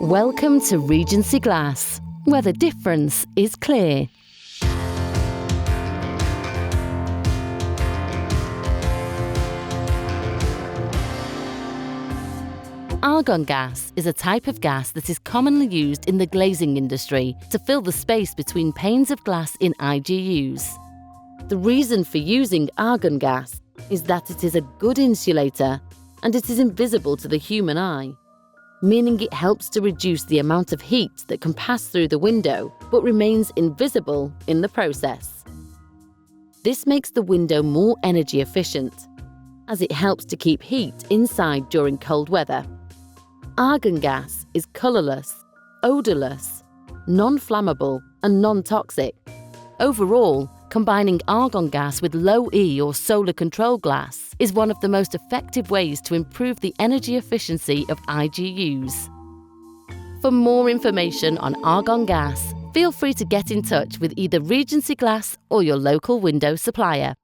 Welcome to Regency Glass, where the difference is clear. Argon gas is a type of gas that is commonly used in the glazing industry to fill the space between panes of glass in IGUs. The reason for using argon gas is that it is a good insulator and it is invisible to the human eye, meaning it helps to reduce the amount of heat that can pass through the window but remains invisible in the process. This makes the window more energy efficient, as it helps to keep heat inside during cold weather. Argon gas is colourless, odourless, non-flammable and non-toxic. Overall, combining argon gas with low-E or solar control glass is one of the most effective ways to improve the energy efficiency of IGUs. For more information on argon gas, feel free to get in touch with either Regency Glass or your local window supplier.